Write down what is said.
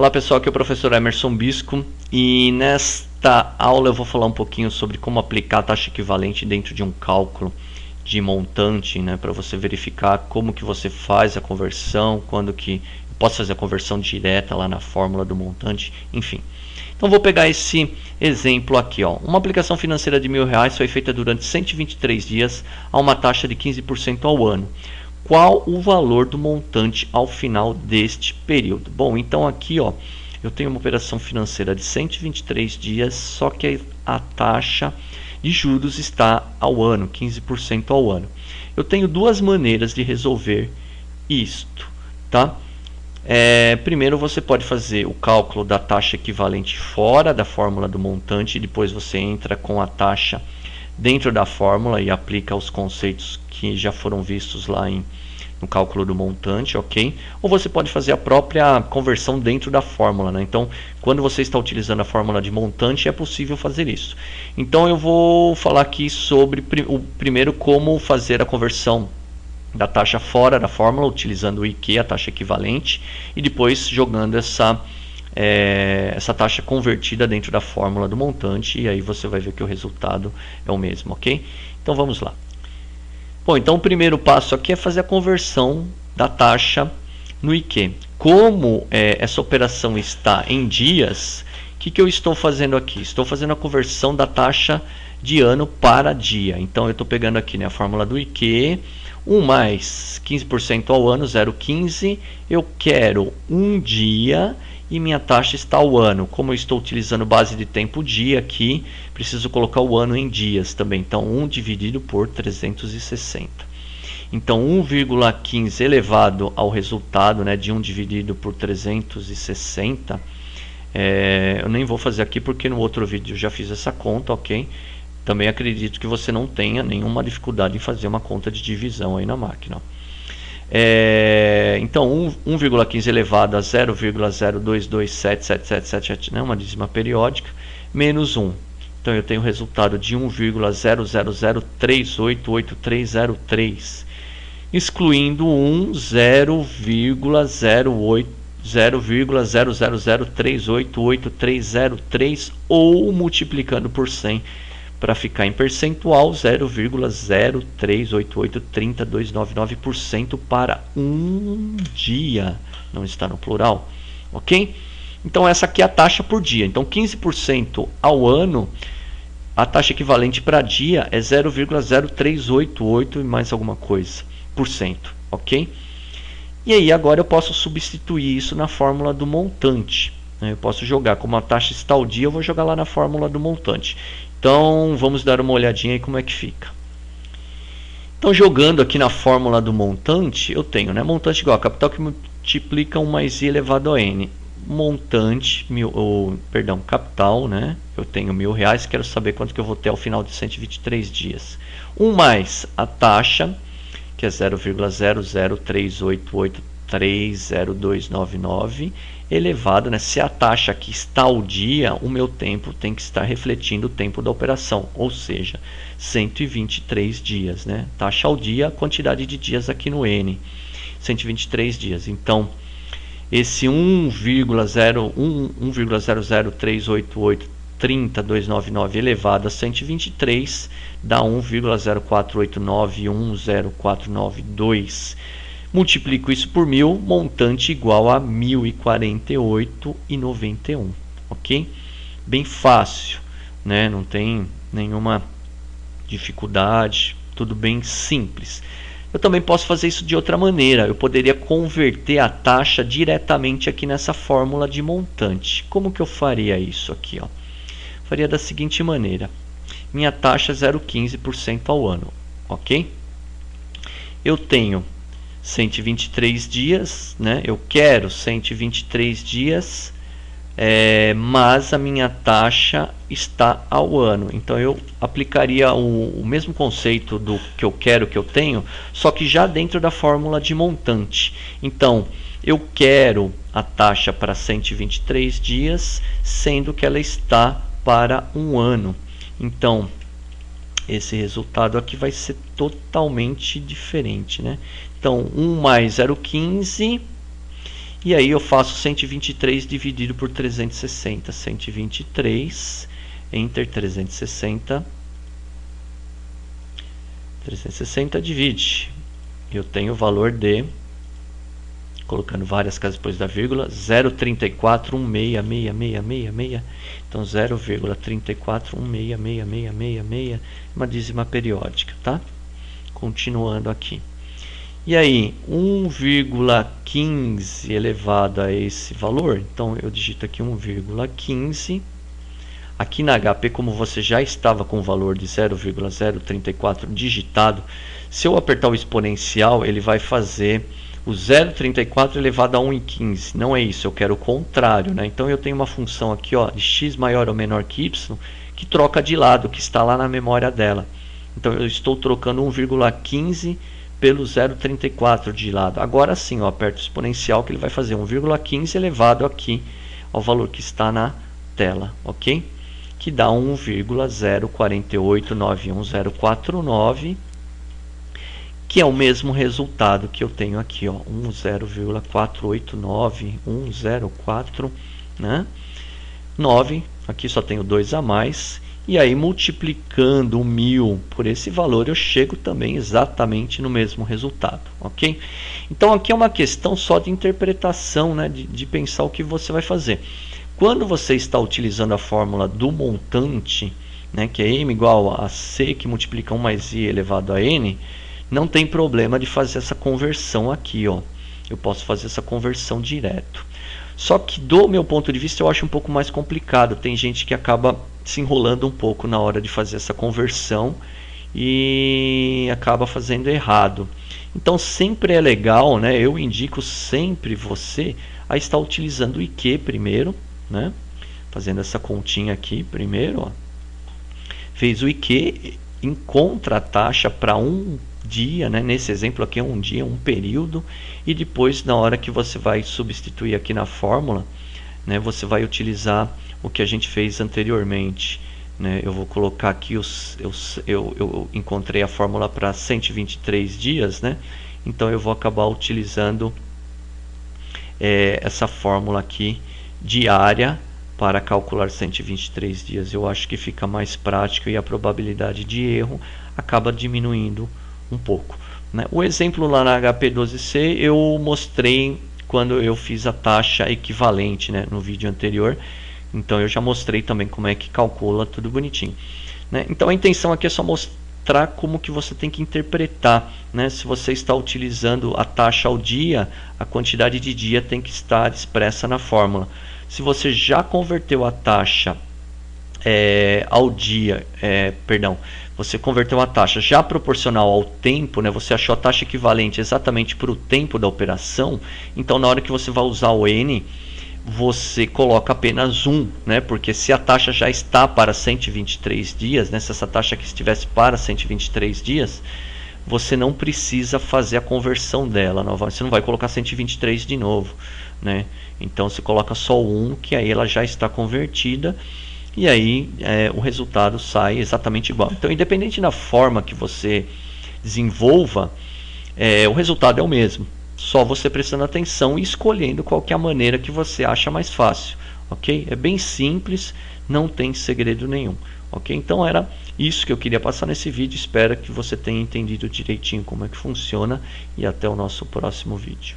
Olá pessoal, aqui é o professor Emerson Bisco e nesta aula eu vou falar um pouquinho sobre como aplicar a taxa equivalente dentro de um cálculo de montante, né, para você verificar como que você faz a conversão, quando que eu posso fazer a conversão direta lá na fórmula do montante, enfim. Então vou pegar esse exemplo aqui, ó. Uma aplicação financeira de R$1.000 foi feita durante 123 dias a uma taxa de 15% ao ano. Qual o valor do montante ao final deste período? Bom, então aqui, ó, eu tenho uma operação financeira de 123 dias, só que a taxa de juros está ao ano, 15% ao ano. Eu tenho duas maneiras de resolver isto, tá? Primeiro você pode fazer o cálculo da taxa equivalente fora da fórmula do montante, e depois você entra com a taxa dentro da fórmula e aplica os conceitos que já foram vistos lá no cálculo do montante, ok? Ou você pode fazer a própria conversão dentro da fórmula, né? Então, quando você está utilizando a fórmula de montante, é possível fazer isso. Então, eu vou falar aqui sobre primeiro como fazer a conversão da taxa fora da fórmula, utilizando o IQ, a taxa equivalente, e depois jogando essa taxa convertida dentro da fórmula do montante, e aí você vai ver que o resultado é o mesmo, ok? Então vamos lá. Bom, então o primeiro passo aqui é fazer a conversão da taxa no IQ. Como essa operação está em dias, o que eu estou fazendo aqui? Estou fazendo a conversão da taxa de ano para dia. Então eu estou pegando aqui, né, a fórmula do IQ, 1 mais 15% ao ano, 0,15. Eu quero um dia e minha taxa está ao ano. Como eu estou utilizando base de tempo dia aqui, preciso colocar o ano em dias também. Então 1 dividido por 360. Então 1,15 elevado ao resultado, né, de 1 dividido por 360. Eu nem vou fazer aqui porque no outro vídeo eu já fiz essa conta, ok? Também acredito que você não tenha nenhuma dificuldade em fazer uma conta de divisão aí na máquina. Então 1,15 elevado a 0,02277777, né, uma dízima periódica, menos 1. Então eu tenho o resultado de 1,000388303, excluindo 1, 0,000388303, ou multiplicando por 100 para ficar em percentual, 0,038830299% para um dia, não está no plural, ok? Então essa aqui é a taxa por dia. Então 15% ao ano, a taxa equivalente para dia é 0,0388 e mais alguma coisa por cento, ok? E aí agora eu posso substituir isso na fórmula do montante. Eu posso jogar, como a taxa está ao dia, eu vou jogar lá na fórmula do montante. Então vamos dar uma olhadinha aí como é que fica. Então jogando aqui na fórmula do montante, eu tenho, né, montante igual a capital que multiplica 1 mais i elevado a n. Montante, capital, né, eu tenho R$1.000, quero saber quanto que eu vou ter ao final de 123 dias. 1 mais a taxa, que é 0,00388300299, elevado, né? Se a taxa aqui está ao dia, o meu tempo tem que estar refletindo o tempo da operação, ou seja, 123 dias, né? Taxa ao dia, a quantidade de dias aqui no N, 123 dias. Então, esse 1,00388300299 elevado a 123 dá 1,0489100492. Multiplico isso por 1000, montante igual a 1.048,91, ok? Bem fácil, né? Não tem nenhuma dificuldade, tudo bem simples. Eu também posso fazer isso de outra maneira. Eu poderia converter a taxa diretamente aqui nessa fórmula de montante. Como que eu faria isso aqui, ó? Faria da seguinte maneira. Minha taxa é 0,15% ao ano, ok? Eu tenho 123 dias, né? Eu quero 123 dias, mas a minha taxa está ao ano. Então eu aplicaria o mesmo conceito do que eu quero, que eu tenho, só que já dentro da fórmula de montante. Então eu quero a taxa para 123 dias, sendo que ela está para um ano. Então esse resultado aqui vai ser totalmente diferente, né? Então 1 mais 0,15 E aí eu faço 123 dividido por 360. 123, Enter 360. 360 divide. Eu tenho o valor de, colocando várias casas depois da vírgula, 0,34166666. Então 0,34166666, uma dízima periódica, tá? Continuando aqui. E aí, 1,15 elevado a esse valor, então eu digito aqui 1,15. Aqui na HP, como você já estava com o valor de 0,034 digitado, se eu apertar o exponencial, ele vai fazer o 0,34 elevado a 1,15. Não é isso, eu quero o contrário, né? Então eu tenho uma função aqui, ó, de x maior ou menor que y, que troca de lado, que está lá na memória dela. Então eu estou trocando 1,15 pelo 0,34 de lado. Agora sim, eu aperto o exponencial, que ele vai fazer 1,15 elevado aqui ao valor que está na tela, ok? Que dá 1,04891049, que é o mesmo resultado que eu tenho aqui, ó, 0,489104, né? 9, aqui só tenho 2 a mais. E aí, multiplicando o 1000 por esse valor, eu chego também exatamente no mesmo resultado, ok? Então, aqui é uma questão só de interpretação, né? de pensar o que você vai fazer. Quando você está utilizando a fórmula do montante, né? Que é m igual a c que multiplica 1 mais i elevado a n, não tem problema de fazer essa conversão aqui, ó. Eu posso fazer essa conversão direto. Só que, do meu ponto de vista, eu acho um pouco mais complicado. Tem gente que acaba se enrolando um pouco na hora de fazer essa conversão e acaba fazendo errado. Então, sempre é legal, né? Eu indico sempre você a estar utilizando o IQ primeiro, né? Fazendo essa continha aqui primeiro, ó. Fez o IQ, encontra a taxa para um dia, né? Nesse exemplo aqui é um dia, um período, e depois na hora que você vai substituir aqui na fórmula, né, você vai utilizar o que a gente fez anteriormente, né? Eu vou colocar aqui eu encontrei a fórmula para 123 dias, né? Então eu vou acabar utilizando essa fórmula aqui diária para calcular 123 dias. Eu acho que fica mais prático e a probabilidade de erro acaba diminuindo um pouco, né? O exemplo lá na HP12C eu mostrei quando eu fiz a taxa equivalente, né, no vídeo anterior. Então eu já mostrei também como é que calcula tudo bonitinho, né? Então a intenção aqui é só mostrar como que você tem que interpretar, né? Se você está utilizando a taxa ao dia, a quantidade de dia tem que estar expressa na fórmula. Se você já converteu a taxa ao dia, você converteu a taxa já proporcional ao tempo, né? Você achou a taxa equivalente exatamente para o tempo da operação, então na hora que você vai usar o N, você coloca apenas 1, né? Porque se a taxa já está para 123 dias, né? Se essa taxa aqui estivesse para 123 dias, você não precisa fazer a conversão dela novamente, você não vai colocar 123 de novo, né? Então você coloca só o 1, que aí ela já está convertida, e aí o resultado sai exatamente igual. Então, independente da forma que você desenvolva, o resultado é o mesmo. Só você prestando atenção e escolhendo qual que é a maneira que você acha mais fácil, ok? É bem simples, não tem segredo nenhum, ok? Então era isso que eu queria passar nesse vídeo. Espero que você tenha entendido direitinho como é que funciona, e até o nosso próximo vídeo.